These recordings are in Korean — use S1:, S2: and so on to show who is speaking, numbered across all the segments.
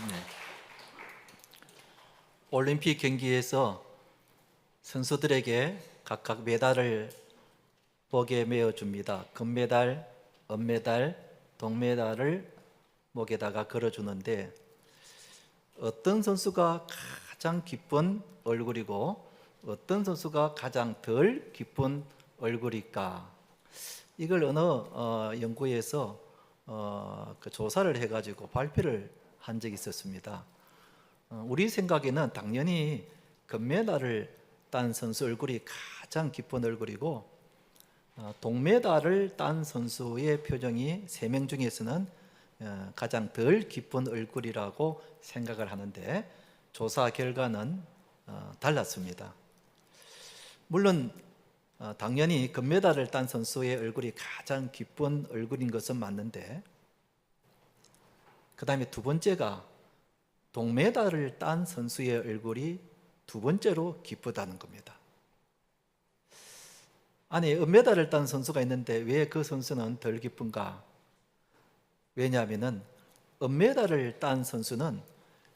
S1: 네. 올림픽 경기에서 선수들에게 각각 메달을 목에 메어 줍니다. 금메달, 은메달, 동메달을 목에다가 걸어주는데 어떤 선수가 가장 기쁜 얼굴이고 어떤 선수가 가장 덜 기쁜 얼굴일까? 이걸 어느 연구에서 그 조사를 해가지고 발표를 한 적이 있었습니다. 우리 생각에는 당연히 금메달을 딴 선수 얼굴이 가장 기쁜 얼굴이고 동메달을 딴 선수의 표정이 3명 중에서는 가장 덜 기쁜 얼굴이라고 생각을 하는데 조사 결과는 달랐습니다. 물론 당연히 금메달을 딴 선수의 얼굴이 가장 기쁜 얼굴인 것은 맞는데 그 다음에 두 번째가 동메달을 딴 선수의 얼굴이 두 번째로 기쁘다는 겁니다. 아니, 은메달을 딴 선수가 있는데 왜 그 선수는 덜 기쁜가? 왜냐하면 은메달을 딴 선수는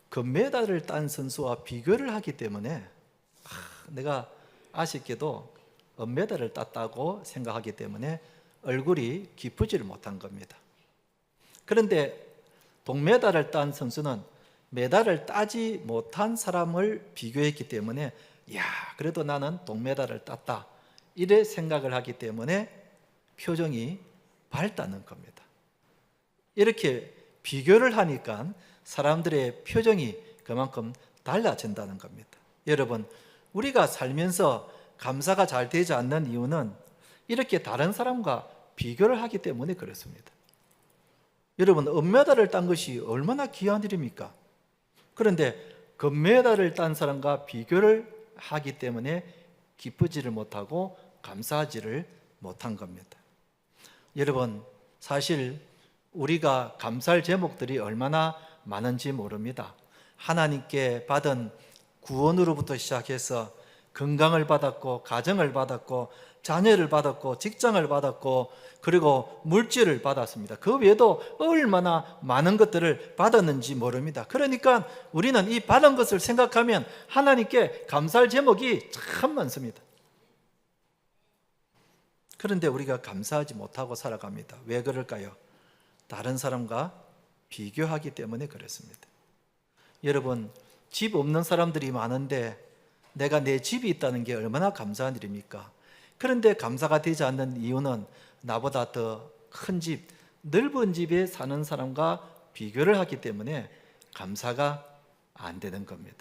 S1: 금메달을 딴 선수와 비교를 하기 때문에 내가 아쉽게도 은메달을 땄다고 생각하기 때문에 얼굴이 기쁘지를 못한 겁니다. 그런데 동메달을 딴 선수는 메달을 따지 못한 사람을 비교했기 때문에 야, 그래도 나는 동메달을 땄다 이래 생각을 하기 때문에 표정이 밝다는 겁니다. 이렇게 비교를 하니까 사람들의 표정이 그만큼 달라진다는 겁니다. 여러분, 우리가 살면서 감사가 잘 되지 않는 이유는 이렇게 다른 사람과 비교를 하기 때문에 그렇습니다. 여러분, 은메달을 딴 것이 얼마나 귀한 일입니까? 그런데 금메달을 딴 사람과 비교를 하기 때문에 기쁘지를 못하고 감사하지를 못한 겁니다. 여러분, 사실 우리가 감사할 제목들이 얼마나 많은지 모릅니다. 하나님께 받은 구원으로부터 시작해서 건강을 받았고 가정을 받았고 자녀를 받았고 직장을 받았고 그리고 물질을 받았습니다. 그 외에도 얼마나 많은 것들을 받았는지 모릅니다. 그러니까 우리는 이 받은 것을 생각하면 하나님께 감사할 제목이 참 많습니다. 그런데 우리가 감사하지 못하고 살아갑니다. 왜 그럴까요? 다른 사람과 비교하기 때문에 그렇습니다. 여러분, 집 없는 사람들이 많은데 내가 내 집이 있다는 게 얼마나 감사한 일입니까? 그런데 감사가 되지 않는 이유는 나보다 더 큰 집, 넓은 집에 사는 사람과 비교를 하기 때문에 감사가 안 되는 겁니다.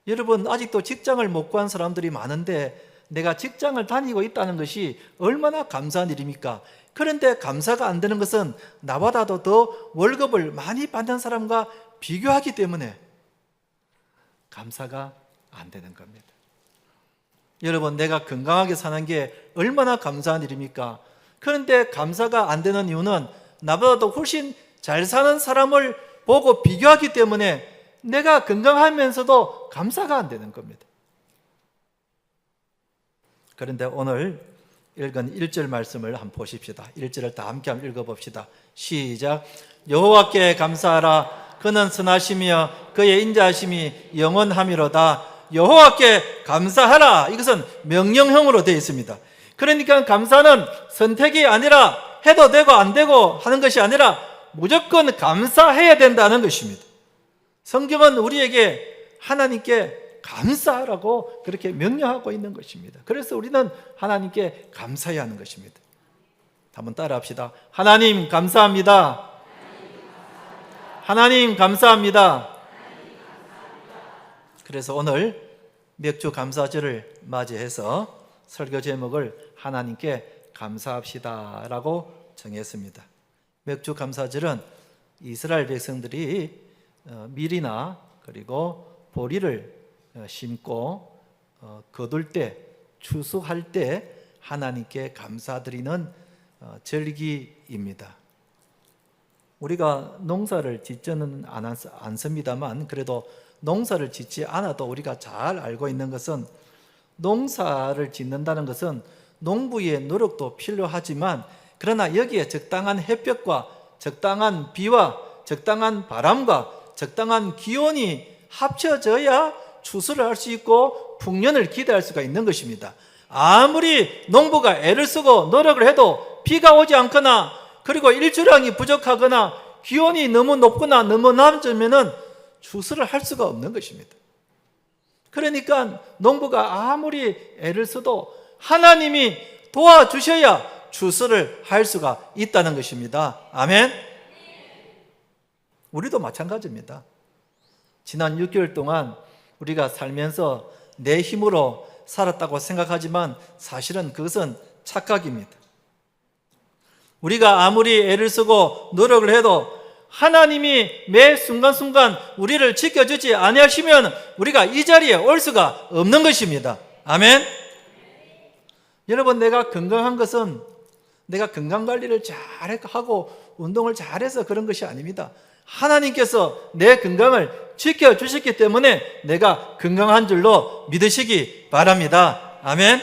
S1: 여러분, 아직도 직장을 못 구한 사람들이 많은데 내가 직장을 다니고 있다는 것이 얼마나 감사한 일입니까? 그런데 감사가 안 되는 것은 나보다도 더 월급을 많이 받는 사람과 비교하기 때문에 감사가 안 되는 겁니다. 여러분, 내가 건강하게 사는 게 얼마나 감사한 일입니까? 그런데 감사가 안 되는 이유는 나보다도 훨씬 잘 사는 사람을 보고 비교하기 때문에 내가 건강하면서도 감사가 안 되는 겁니다. 그런데 오늘 읽은 1절 말씀을 한번 보십시다. 1절을 다 함께 한번 읽어봅시다. 시작. 여호와께 감사하라. 그는 선하시며 그의 인자하심이 영원하미로다. 여호와께 감사하라. 이것은 명령형으로 되어 있습니다. 그러니까 감사는 선택이 아니라 해도 되고 안 되고 하는 것이 아니라 무조건 감사해야 된다는 것입니다. 성경은 우리에게 하나님께 감사하라고 그렇게 명령하고 있는 것입니다. 그래서 우리는 하나님께 감사해야 하는 것입니다. 한번 따라 합시다. 하나님 감사합니다. 하나님 감사합니다. 그래서 오늘 맥주 감사절을 맞이해서 설교 제목을 하나님께 감사합시다 라고 정했습니다. 맥주 감사절은 이스라엘 백성들이 밀이나 그리고 보리를 심고 거둘 때, 추수할 때 하나님께 감사드리는 절기입니다. 우리가 농사를 짓지는 않습니다만 그래도 농사를 짓지 않아도 우리가 잘 알고 있는 것은 농사를 짓는다는 것은 농부의 노력도 필요하지만 그러나 여기에 적당한 햇볕과 적당한 비와 적당한 바람과 적당한 기온이 합쳐져야 추수를 할 수 있고 풍년을 기대할 수가 있는 것입니다. 아무리 농부가 애를 쓰고 노력을 해도 비가 오지 않거나 그리고 일조량이 부족하거나 기온이 너무 높거나 너무 낮으면 추수를 할 수가 없는 것입니다. 그러니까 농부가 아무리 애를 써도 하나님이 도와주셔야 추수를 할 수가 있다는 것입니다. 아멘. 우리도 마찬가지입니다. 지난 6개월 동안 우리가 살면서 내 힘으로 살았다고 생각하지만 사실은 그것은 착각입니다. 우리가 아무리 애를 쓰고 노력을 해도 하나님이 매 순간순간 우리를 지켜주지 아니하시면 우리가 이 자리에 올 수가 없는 것입니다. 아멘. 여러분, 내가 건강한 것은 내가 건강관리를 잘하고 운동을 잘해서 그런 것이 아닙니다. 하나님께서 내 건강을 지켜주셨기 때문에 내가 건강한 줄로 믿으시기 바랍니다. 아멘.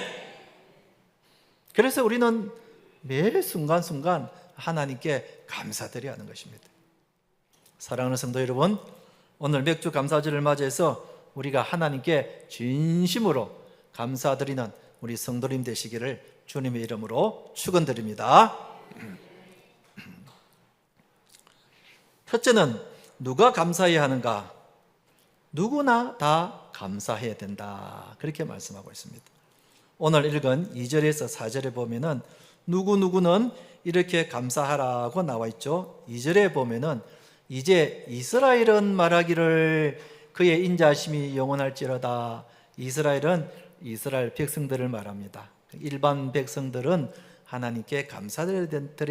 S1: 그래서 우리는 매 순간순간 하나님께 감사드려야 하는 것입니다. 사랑하는 성도 여러분, 오늘 맥주 감사절을 맞이해서 우리가 하나님께 진심으로 감사드리는 우리 성도님 되시기를 주님의 이름으로 축원드립니다. 첫째는 누가 감사해야 하는가? 누구나 다 감사해야 된다. 그렇게 말씀하고 있습니다. 오늘 읽은 2절에서 4절에 보면은 누구누구는 이렇게 감사하라고 나와 있죠. 2절에 보면은 이제 이스라엘은 말하기를 그의 인자하심이 영원할지로다. 이스라엘은 이스라엘 백성들을 말합니다. 일반 백성들은 하나님께 감사드려야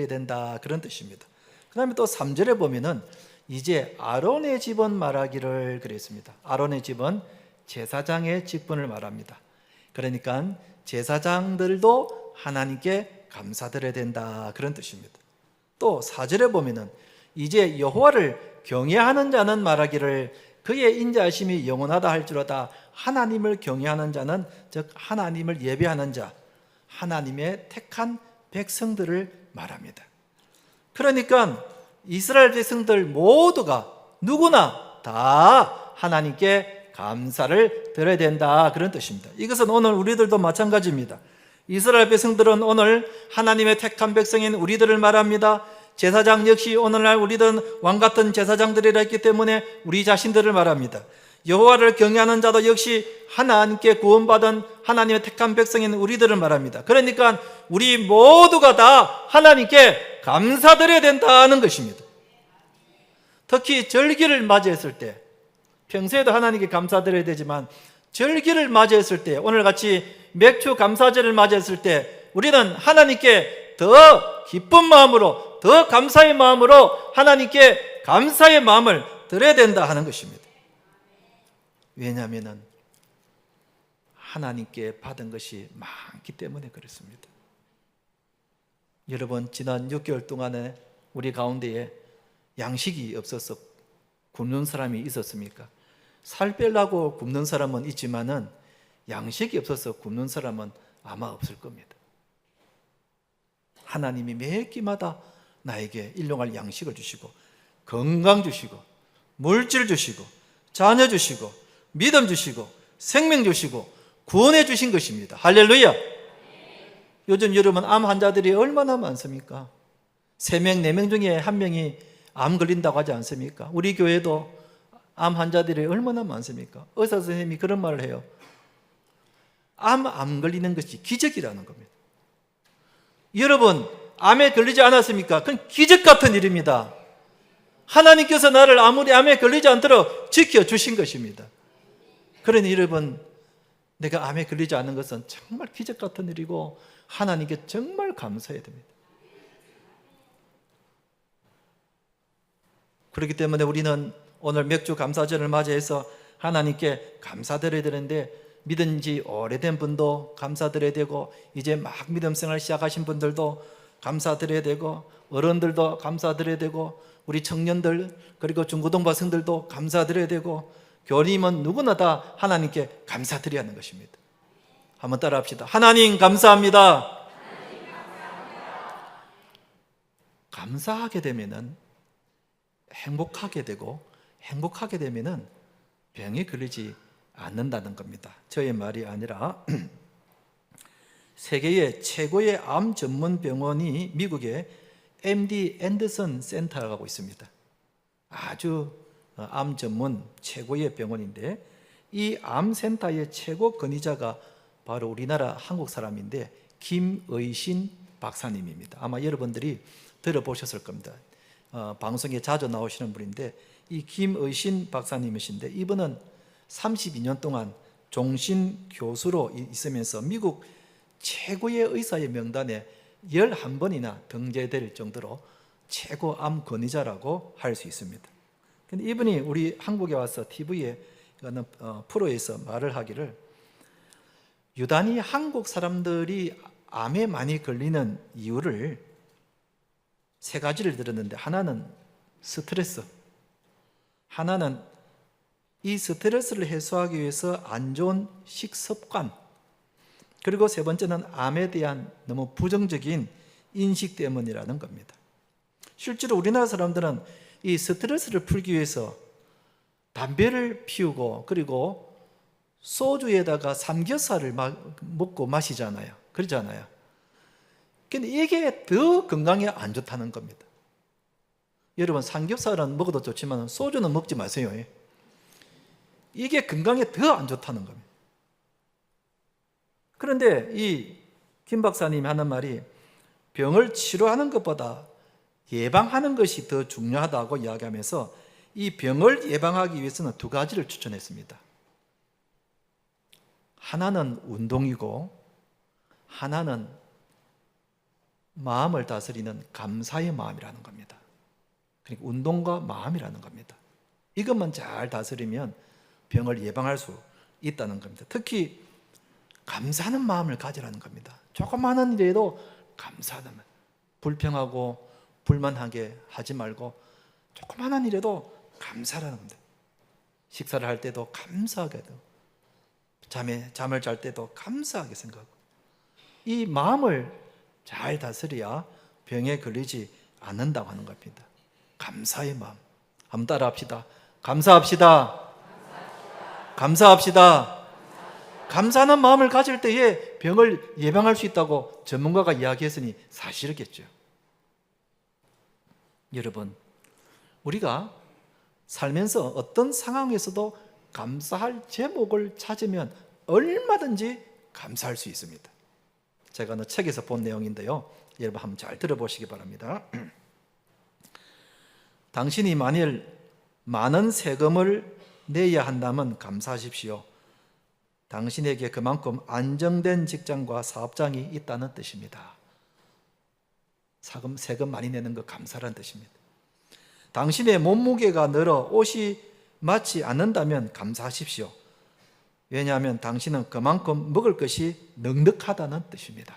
S1: 된다, 그런 뜻입니다. 그 다음에 또 3절에 보면은 이제 아론의 집은 말하기를 그랬습니다. 아론의 집은 제사장의 직분을 말합니다. 그러니까 제사장들도 하나님께 감사드려야 된다, 그런 뜻입니다. 또 4절에 보면은 이제 여호와를 경외하는 자는 말하기를 그의 인자하심이 영원하다 할지로다. 하나님을 경외하는 자는 즉 하나님을 예배하는 자, 하나님의 택한 백성들을 말합니다. 그러니까 이스라엘 백성들 모두가 누구나 다 하나님께 감사를 드려야 된다, 그런 뜻입니다. 이것은 오늘 우리들도 마찬가지입니다. 이스라엘 백성들은 오늘 하나님의 택한 백성인 우리들을 말합니다. 제사장 역시 오늘날 우리들은 왕같은 제사장들이라 했기 때문에 우리 자신들을 말합니다. 여호와를 경외하는 자도 역시 하나님께 구원받은 하나님의 택한 백성인 우리들을 말합니다. 그러니까 우리 모두가 다 하나님께 감사드려야 된다는 것입니다. 특히 절기를 맞이했을 때, 평소에도 하나님께 감사드려야 되지만 절기를 맞이했을 때, 오늘같이 맥주 감사절을 맞이했을 때 우리는 하나님께 더 기쁜 마음으로, 더 감사의 마음으로 하나님께 감사의 마음을 드려야 된다 하는 것입니다. 왜냐하면 하나님께 받은 것이 많기 때문에 그렇습니다. 여러분, 지난 6개월 동안에 우리 가운데에 양식이 없어서 굶는 사람이 있었습니까? 살 빼려고 굶는 사람은 있지만은 양식이 없어서 굶는 사람은 아마 없을 겁니다. 하나님이 매 끼마다 나에게 일용할 양식을 주시고 건강 주시고 물질 주시고 자녀 주시고 믿음 주시고 생명 주시고 구원해 주신 것입니다. 할렐루야. 요즘 여러분 암 환자들이 얼마나 많습니까? 3명, 4명 중에 1명이 암 걸린다고 하지 않습니까? 우리 교회도 암 환자들이 얼마나 많습니까? 의사 선생님이 그런 말을 해요. 암 걸리는 것이 기적이라는 겁니다. 여러분, 암에 걸리지 않았습니까? 그건 기적 같은 일입니다. 하나님께서 나를 아무리 암에 걸리지 않도록 지켜주신 것입니다. 그러니 여러분, 내가 암에 걸리지 않는 것은 정말 기적 같은 일이고 하나님께 정말 감사해야 됩니다. 그렇기 때문에 우리는 오늘 맥주 감사절을 맞이해서 하나님께 감사드려야 되는데, 믿은 지 오래된 분도 감사드려야 되고 이제 막 믿음 생활 시작하신 분들도 감사드려야 되고 어른들도 감사드려야 되고 우리 청년들 그리고 중고등학생들도 감사드려야 되고 교님은 누구나 다 하나님께 감사드려야 하는 것입니다. 한번 따라 합시다. 하나님 감사합니다. 감사하게 되면은 행복하게 되고 행복하게 되면은 병에 걸리지 않는다는 겁니다. 저의 말이 아니라 세계의 최고의 암 전문 병원이 미국의 MD 앤더슨 센터라고 있습니다. 아주 암 전문 최고의 병원인데, 이 암센터의 최고 권위자가 바로 우리나라 한국 사람인데 김의신 박사님입니다. 아마 여러분들이 들어보셨을 겁니다. 방송에 자주 나오시는 분인데, 이 김의신 박사님이신데 이분은 32년 동안 종신 교수로 있으면서 미국 최고의 의사의 명단에 11번이나 등재될 정도로 최고 암 권위자라고 할 수 있습니다. 근데 이분이 우리 한국에 와서 TV에 프로에서 말을 하기를, 유단히 한국 사람들이 암에 많이 걸리는 이유를 세 가지를 들었는데, 하나는 스트레스, 하나는 이 스트레스를 해소하기 위해서 안 좋은 식습관, 그리고 세 번째는 암에 대한 너무 부정적인 인식 때문이라는 겁니다. 실제로 우리나라 사람들은 이 스트레스를 풀기 위해서 담배를 피우고 그리고 소주에다가 삼겹살을 먹고 마시잖아요. 그러잖아요. 근데 이게 더 건강에 안 좋다는 겁니다. 여러분, 삼겹살은 먹어도 좋지만 소주는 먹지 마세요. 이게 건강에 더 안 좋다는 겁니다. 그런데 이 김 박사님이 하는 말이, 병을 치료하는 것보다 예방하는 것이 더 중요하다고 이야기하면서 이 병을 예방하기 위해서는 두 가지를 추천했습니다. 하나는 운동이고 하나는 마음을 다스리는 감사의 마음이라는 겁니다. 그러니까 운동과 마음이라는 겁니다. 이것만 잘 다스리면 병을 예방할 수 있다는 겁니다. 특히 감사하는 마음을 가지라는 겁니다. 조그마한 일에도 감사하는 마음, 불평하고 불만하게 하지 말고 조그마한 일에도 감사라는 겁니다. 식사를 할 때도 감사하게 되고, 잠을 잘 때도 감사하게 생각하고, 이 마음을 잘 다스려야 병에 걸리지 않는다고 하는 겁니다. 감사의 마음. 한번 따라 합시다. 감사합시다. 감사합시다. 감사하는 마음을 가질 때에 병을 예방할 수 있다고 전문가가 이야기했으니 사실이겠죠. 여러분, 우리가 살면서 어떤 상황에서도 감사할 제목을 찾으면 얼마든지 감사할 수 있습니다. 제가 어느 책에서 본 내용인데요, 여러분 한번 잘 들어보시기 바랍니다. 당신이 만일 많은 세금을 내야 한다면 감사하십시오. 당신에게 그만큼 안정된 직장과 사업장이 있다는 뜻입니다. 세금 많이 내는 거 감사라는 뜻입니다. 당신의 몸무게가 늘어 옷이 맞지 않는다면 감사하십시오. 왜냐하면 당신은 그만큼 먹을 것이 넉넉하다는 뜻입니다.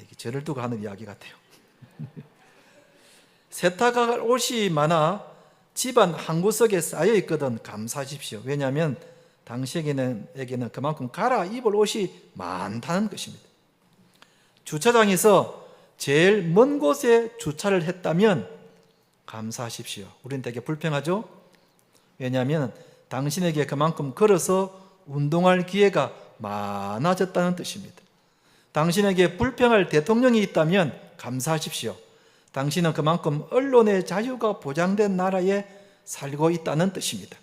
S1: 이게 저를 두고 하는 이야기 같아요. 세탁할 옷이 많아 집안 한 구석에 쌓여 있거든 감사하십시오. 왜냐하면 당신에게는 그만큼 갈아입을 옷이 많다는 것입니다. 주차장에서 제일 먼 곳에 주차를 했다면 감사하십시오. 우리는 되게 불평하죠? 왜냐하면 당신에게 그만큼 걸어서 운동할 기회가 많아졌다는 뜻입니다. 당신에게 불평할 대통령이 있다면 감사하십시오. 당신은 그만큼 언론의 자유가 보장된 나라에 살고 있다는 뜻입니다.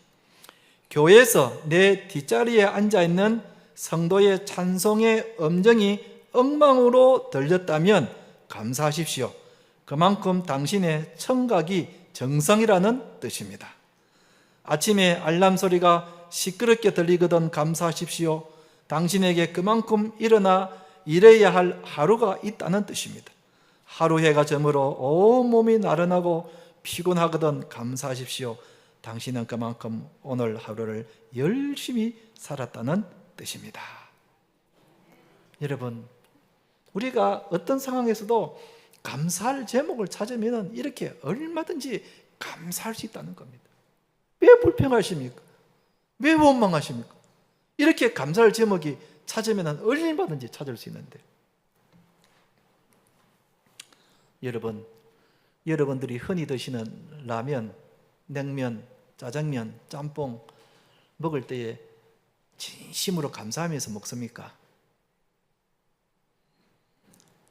S1: 교회에서 내 뒷자리에 앉아있는 성도의 찬송의 음정이 엉망으로 들렸다면 감사하십시오. 그만큼 당신의 청각이 정성이라는 뜻입니다. 아침에 알람 소리가 시끄럽게 들리거든 감사하십시오. 당신에게 그만큼 일어나 일해야 할 하루가 있다는 뜻입니다. 하루 해가 저물어 온몸이 나른하고 피곤하거든 감사하십시오. 당신은 그만큼 오늘 하루를 열심히 살았다는 뜻입니다. 여러분, 우리가 어떤 상황에서도 감사할 제목을 찾으면 이렇게 얼마든지 감사할 수 있다는 겁니다. 왜 불평하십니까? 왜 원망하십니까? 이렇게 감사할 제목이 찾으면 얼마든지 찾을 수 있는데, 여러분, 여러분들이 흔히 드시는 라면 냉면, 짜장면, 짬뽕 먹을 때에 진심으로 감사하면서 먹습니까?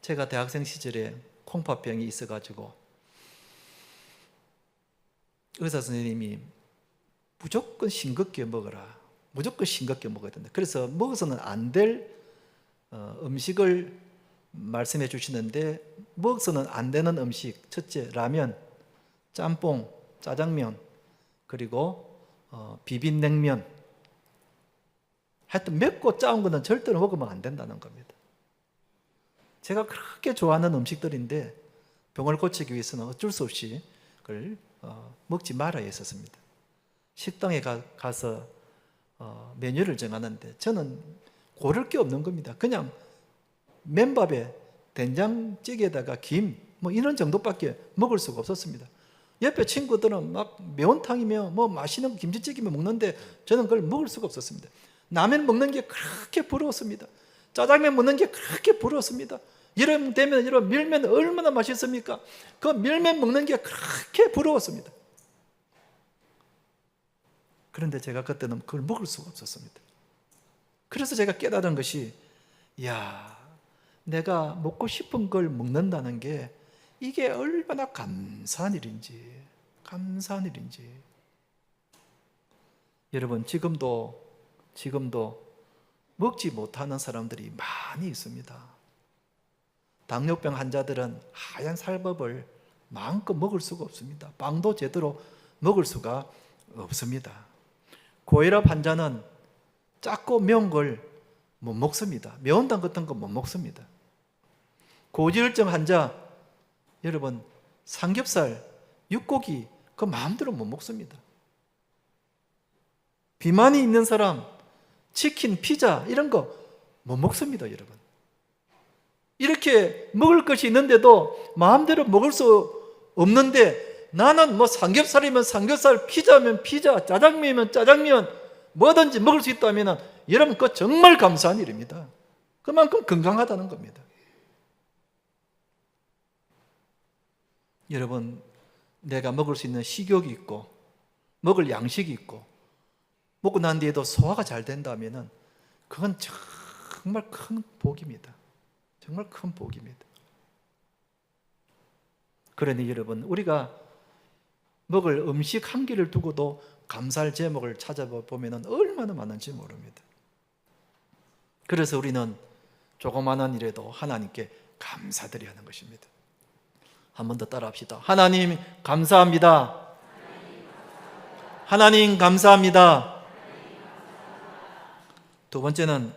S1: 제가 대학생 시절에 콩팥병이 있어가지고 의사 선생님이 무조건 싱겁게 먹어라, 무조건 싱겁게 먹어야 된다. 그래서 먹어서는 안 될 음식을 말씀해 주시는데, 먹어서는 안 되는 음식, 첫째 라면, 짬뽕, 짜장면, 그리고 비빔냉면, 하여튼 맵고 짜운 거는 절대로 먹으면 안 된다는 겁니다. 제가 그렇게 좋아하는 음식들인데 병을 고치기 위해서는 어쩔 수 없이 그걸 먹지 말아야 했었습니다. 식당에 가서 메뉴를 정하는데 저는 고를 게 없는 겁니다. 그냥 맨밥에 된장찌개에다가 김 뭐 이런 정도밖에 먹을 수가 없었습니다. 옆에 친구들은 막 매운탕이며 뭐 맛있는 김치찌개면 먹는데 저는 그걸 먹을 수가 없었습니다. 라면 먹는 게 그렇게 부러웠습니다. 짜장면 먹는 게 그렇게 부러웠습니다. 여름 되면 이런 밀면 얼마나 맛있습니까? 그 밀면 먹는 게 그렇게 부러웠습니다. 그런데 제가 그때는 그걸 먹을 수가 없었습니다. 그래서 제가 깨달은 것이, 야, 내가 먹고 싶은 걸 먹는다는 게 이게 얼마나 감사한 일인지. 여러분, 지금도 먹지 못하는 사람들이 많이 있습니다. 당뇨병 환자들은 하얀 살밥을 마음껏 먹을 수가 없습니다. 빵도 제대로 먹을 수가 없습니다. 고혈압 환자는 작고 매운 걸 못 먹습니다. 매운탕 같은 거 못 먹습니다. 고지혈증 환자, 여러분, 삼겹살, 육고기 그 마음대로 못 먹습니다. 비만이 있는 사람, 치킨, 피자 이런 거 못 먹습니다, 여러분. 이렇게 먹을 것이 있는데도 마음대로 먹을 수 없는데, 나는 뭐 삼겹살이면 삼겹살, 피자면 피자, 짜장면이면 짜장면, 뭐든지 먹을 수 있다면 여러분, 그거 정말 감사한 일입니다. 그만큼 건강하다는 겁니다. 여러분, 내가 먹을 수 있는 식욕이 있고 먹을 양식이 있고 먹고 난 뒤에도 소화가 잘 된다면 그건 정말 큰 복입니다. 정말 큰 복입니다. 그러니 여러분, 우리가 먹을 음식 한 끼를 두고도 감사할 제목을 찾아보면 얼마나 많은지 모릅니다. 그래서 우리는 조그마한 일에도 하나님께 감사드려야 하는 것입니다. 한 번 더 따라합시다. 하나님 감사합니다. 하나님 감사합니다. 두 번째는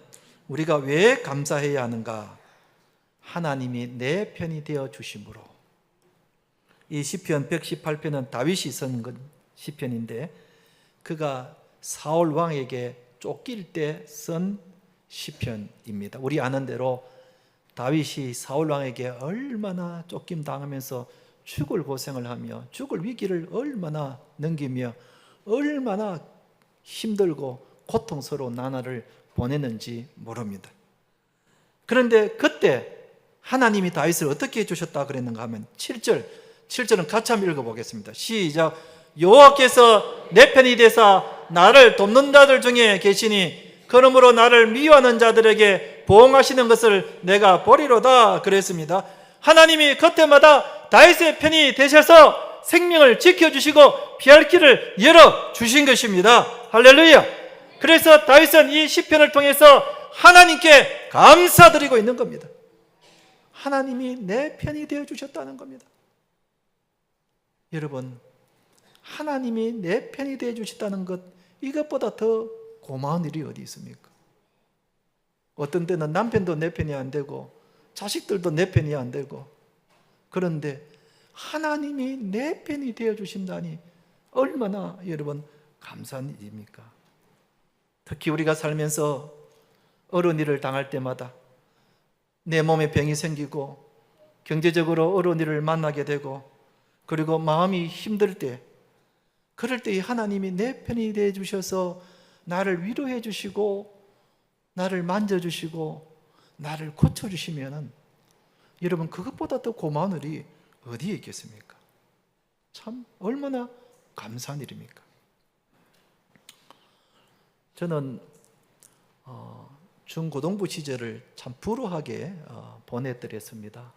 S1: 우리가 왜 감사해야 하는가? 하나님이 내 편이 되어 주심으로. 이 시편 118편은 다윗이 쓴 시편인데, 그가 사울 왕에게 쫓길 때 쓴 시편입니다. 우리 아는 대로 다윗이 사울 왕에게 얼마나 쫓김 당하면서 죽을 고생을 하며 죽을 위기를 얼마나 넘기며 얼마나 힘들고 고통스러운 나날을 보냈는지 모릅니다. 그런데 그때 하나님이 다윗을 어떻게 해주셨다 그랬는가 하면 7절은 같이 한번 읽어보겠습니다. 시작. 여호와께서 내 편이 되사 나를 돕는 자들 중에 계시니 그러므로 나를 미워하는 자들에게 보응하시는 것을 내가 보리로다 그랬습니다. 하나님이 그때마다 다윗의 편이 되셔서 생명을 지켜주시고 피할 길을 열어주신 것입니다. 할렐루야. 그래서 다윗은 이 시편을 통해서 하나님께 감사드리고 있는 겁니다. 하나님이 내 편이 되어주셨다는 겁니다. 여러분, 하나님이 내 편이 되어주셨다는 것, 이것보다 더 고마운 일이 어디 있습니까? 어떤 때는 남편도 내 편이 안 되고 자식들도 내 편이 안 되고, 그런데 하나님이 내 편이 되어주신다니 얼마나 여러분 감사한 일입니까? 특히 우리가 살면서 어려운 일을 당할 때마다 내 몸에 병이 생기고 경제적으로 어려운 일을 만나게 되고 그리고 마음이 힘들 때, 그럴 때 하나님이 내 편이 되어 주셔서 나를 위로해 주시고 나를 만져주시고 나를 고쳐주시면 여러분, 그것보다 더 고마운 일이 어디에 있겠습니까? 참 얼마나 감사한 일입니까? 저는 중고등부 시절을 참 불우하게 보내드렸습니다.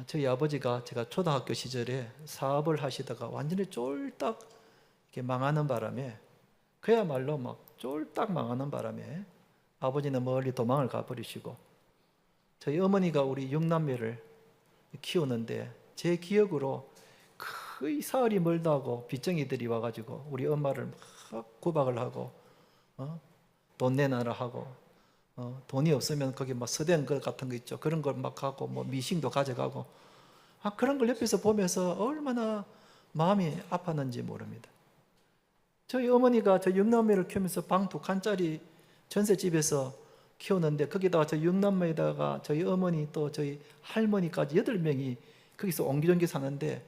S1: 저희 아버지가 제가 초등학교 시절에 사업을 하시다가 완전히 쫄딱 이렇게 망하는 바람에, 그야말로 막 쫄딱 망하는 바람에 아버지는 멀리 도망을 가버리시고, 저희 어머니가 우리 6남매를 키우는데 제 기억으로 거의 사흘이 멀다고 빚쟁이들이 와가지고 우리 엄마를 막 구박을 하고 돈 내놔라 하고, 돈이 없으면 거기 막 서대한 것 같은 거 있죠, 그런 걸 막 하고 뭐 미싱도 가져가고, 그런 걸 옆에서 보면서 얼마나 마음이 아팠는지 모릅니다. 저희 어머니가 저 6남매를 키우면서 방 2칸짜리 전셋집에서 키우는데, 거기다가 저 6남매에다가 저희 어머니 또 저희 할머니까지 8명이 거기서 옹기종기 사는데,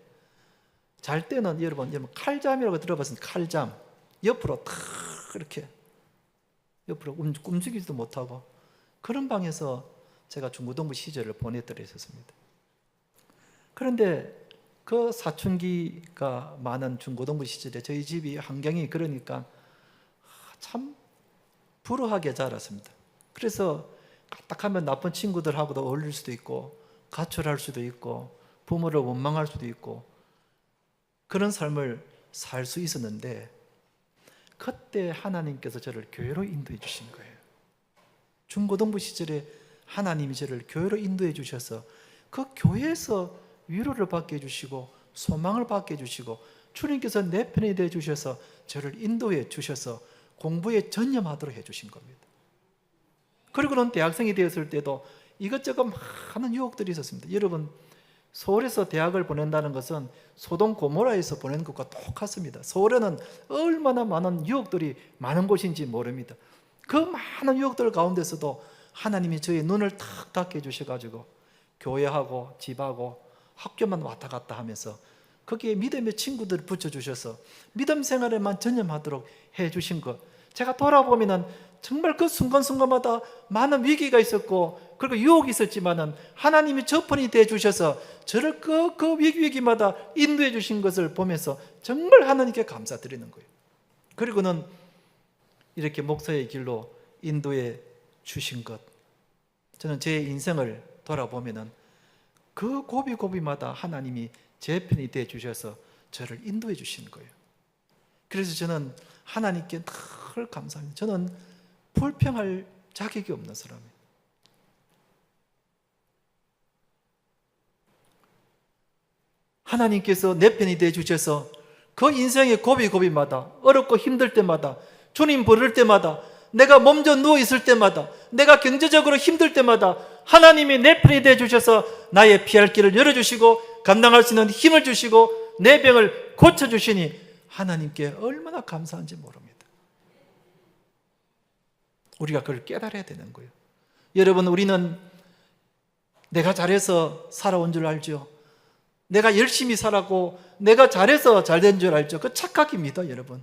S1: 잘 때는 여러분 칼잠이라고 들어봤습니까? 칼잠. 옆으로 탁 이렇게 옆으로 움직이지도 못하고, 그런 방에서 제가 중고등부 시절을 보내드렸었습니다. 그런데 그 사춘기가 많은 중고등부 시절에 저희 집이 환경이 그러니까 참 불우하게 자랐습니다. 그래서 까딱하면 나쁜 친구들하고도 어울릴 수도 있고, 가출할 수도 있고, 부모를 원망할 수도 있고, 그런 삶을 살 수 있었는데, 그때 하나님께서 저를 교회로 인도해 주신 거예요. 중고등부 시절에 하나님이 저를 교회로 인도해 주셔서 그 교회에서 위로를 받게 해주시고 소망을 받게 해주시고, 주님께서 내 편이 되어 주셔서 저를 인도해 주셔서 공부에 전념하도록 해주신 겁니다. 그리고는 대학생이 되었을 때도 이것저것 많은 유혹들이 있었습니다. 여러분, 서울에서 대학을 보낸다는 것은 소돔 고모라에서 보낸 것과 똑같습니다. 서울에는 얼마나 많은 유혹들이 많은 곳인지 모릅니다. 그 많은 유혹들 가운데서도 하나님이 저의 눈을 탁 닫게 해주셔가지고 교회하고 집하고 학교만 왔다 갔다 하면서 거기에 믿음의 친구들을 붙여주셔서 믿음 생활에만 전념하도록 해주신 것, 제가 돌아보면 정말 그 순간순간마다 많은 위기가 있었고, 그리고 유혹이 있었지만은 하나님이 저편이 되어 주셔서 저를 그 위기마다 인도해 주신 것을 보면서 정말 하나님께 감사드리는 거예요. 그리고는 이렇게 목사의 길로 인도해 주신 것, 저는 제 인생을 돌아보면은 그 고비고비마다 하나님이 제 편이 되어 주셔서 저를 인도해 주시는 거예요. 그래서 저는 하나님께 늘 감사합니다. 저는 불평할 자격이 없는 사람이에요. 하나님께서 내 편이 되어 주셔서 그 인생의 고비고비마다, 어렵고 힘들 때마다, 주님 부를 때마다, 내가 몸져 누워 있을 때마다, 내가 경제적으로 힘들 때마다 하나님이 내 편이 되어 주셔서 나의 피할 길을 열어주시고 감당할 수 있는 힘을 주시고 내 병을 고쳐주시니 하나님께 얼마나 감사한지 모릅니다. 우리가 그걸 깨달아야 되는 거예요. 여러분, 우리는 내가 잘해서 살아온 줄 알죠. 내가 열심히 살았고 내가 잘해서 잘된 줄 알죠. 그 착각입니다, 여러분.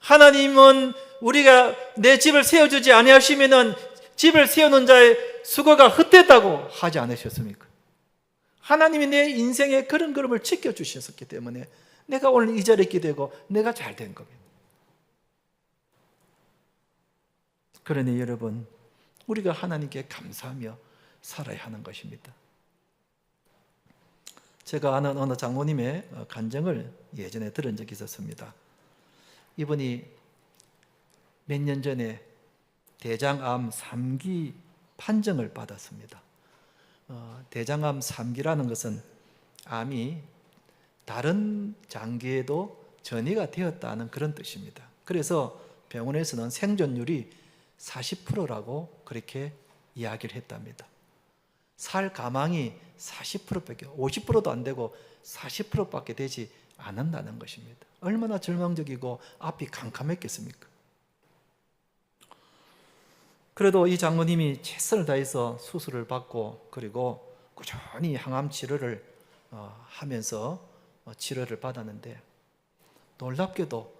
S1: 하나님은 우리가 내 집을 세워주지 아니하시면은 집을 세우는 자의 수고가 헛됐다고 하지 않으셨습니까? 하나님이 내 인생의 그런 걸음을 지켜주셨기 때문에 내가 오늘 이 자리에 있게 되고 내가 잘된 겁니다. 그러니 여러분, 우리가 하나님께 감사하며 살아야 하는 것입니다. 제가 아는 어느 장모님의 간증을 예전에 들은 적이 있었습니다. 이분이 몇 년 전에 대장암 3기 판정을 받았습니다. 대장암 3기라는 것은 암이 다른 장기에도 전이가 되었다는 그런 뜻입니다. 그래서 병원에서는 생존율이 40%라고 그렇게 이야기를 했답니다. 살 가망이 40%밖에, 50%도 안 되고 40%밖에 되지 않는다는 것입니다. 얼마나 절망적이고 앞이 캄캄했겠습니까? 그래도 이 장모님이 최선을 다해서 수술을 받고, 그리고 꾸준히 항암 치료를 하면서 치료를 받았는데, 놀랍게도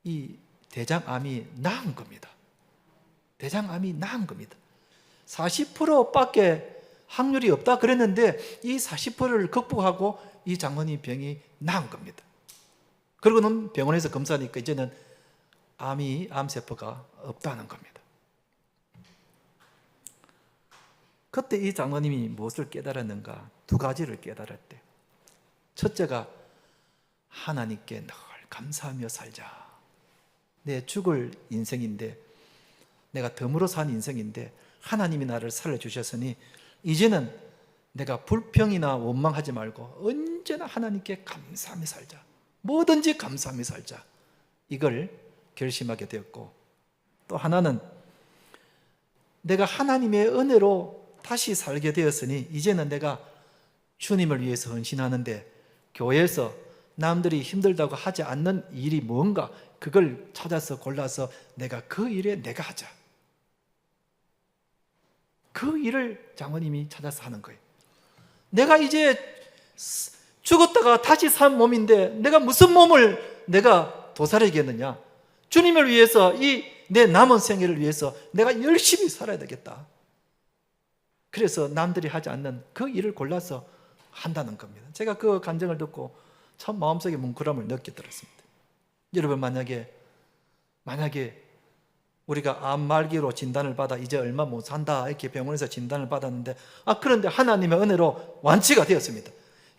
S1: 이 대장암이 나은 겁니다. 대장암이 나은 겁니다. 40%밖에 확률이 없다 그랬는데 이 40%를 극복하고 이 장모님 병이 나은 겁니다. 그러고는 병원에서 검사하니까 이제는 암세포가 없다는 겁니다. 그때 이 장모님이 무엇을 깨달았는가? 두 가지를 깨달았대. 첫째가 하나님께 늘 감사하며 살자. 내 죽을 인생인데, 내가 덤으로 산 인생인데 하나님이 나를 살려주셨으니 이제는 내가 불평이나 원망하지 말고 언제나 하나님께 감사하며 살자. 뭐든지 감사하며 살자. 이걸 결심하게 되었고, 또 하나는 내가 하나님의 은혜로 다시 살게 되었으니 이제는 내가 주님을 위해서 헌신하는데 교회에서 남들이 힘들다고 하지 않는 일이 뭔가 그걸 찾아서 골라서 내가 그 일에 내가 하자. 그 일을 장모님이 찾아서 하는 거예요. 내가 이제 죽었다가 다시 산 몸인데 내가 무슨 몸을 내가 도살하겠느냐. 주님을 위해서 이 내 남은 생애를 위해서 내가 열심히 살아야 되겠다. 그래서 남들이 하지 않는 그 일을 골라서 한다는 겁니다. 제가 그 간증을 듣고 참 마음속에 뭉클함을 느끼게 들었습니다. 여러분, 만약에 우리가 암 말기로 진단을 받아 이제 얼마 못 산다 이렇게 병원에서 진단을 받았는데, 그런데 하나님의 은혜로 완치가 되었습니다.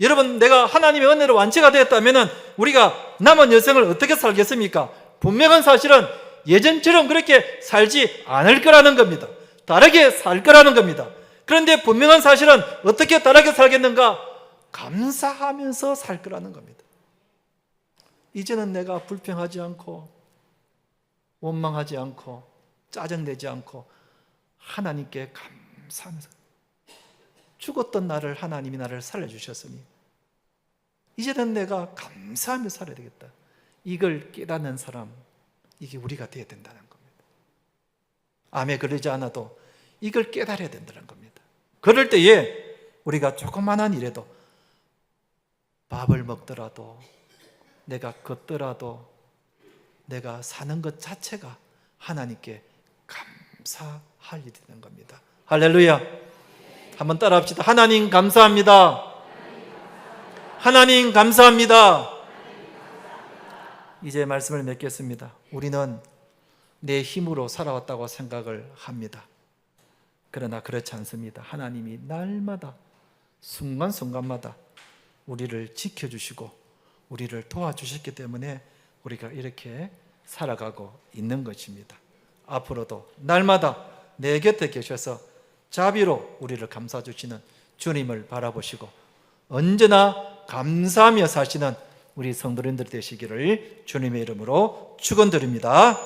S1: 여러분, 내가 하나님의 은혜로 완치가 되었다면 우리가 남은 여생을 어떻게 살겠습니까? 분명한 사실은 예전처럼 그렇게 살지 않을 거라는 겁니다. 다르게 살 거라는 겁니다. 그런데 분명한 사실은 어떻게 다르게 살겠는가? 감사하면서 살 거라는 겁니다. 이제는 내가 불평하지 않고 원망하지 않고 짜증내지 않고 하나님께 감사하면서, 죽었던 나를 하나님이 나를 살려주셨으니 이제는 내가 감사하며 살아야 되겠다. 이걸 깨닫는 사람, 이게 우리가 되어야 된다는 겁니다. 암에 걸리지 않아도 이걸 깨달아야 된다는 겁니다. 그럴 때에 우리가 조그만한 일에도, 밥을 먹더라도, 내가 걷더라도, 내가 사는 것 자체가 하나님께 감사할 일이 되는 겁니다. 할렐루야. 한번 따라 합시다. 하나님 감사합니다. 하나님 감사합니다. 이제 말씀을 맺겠습니다. 우리는 내 힘으로 살아왔다고 생각을 합니다. 그러나 그렇지 않습니다. 하나님이 날마다 순간순간마다 우리를 지켜주시고 우리를 도와주셨기 때문에 우리가 이렇게 살아가고 있는 것입니다. 앞으로도 날마다 내 곁에 계셔서 자비로 우리를 감싸 주시는 주님을 바라보시고 언제나 감사하며 사시는 우리 성도님들 되시기를 주님의 이름으로 축원드립니다.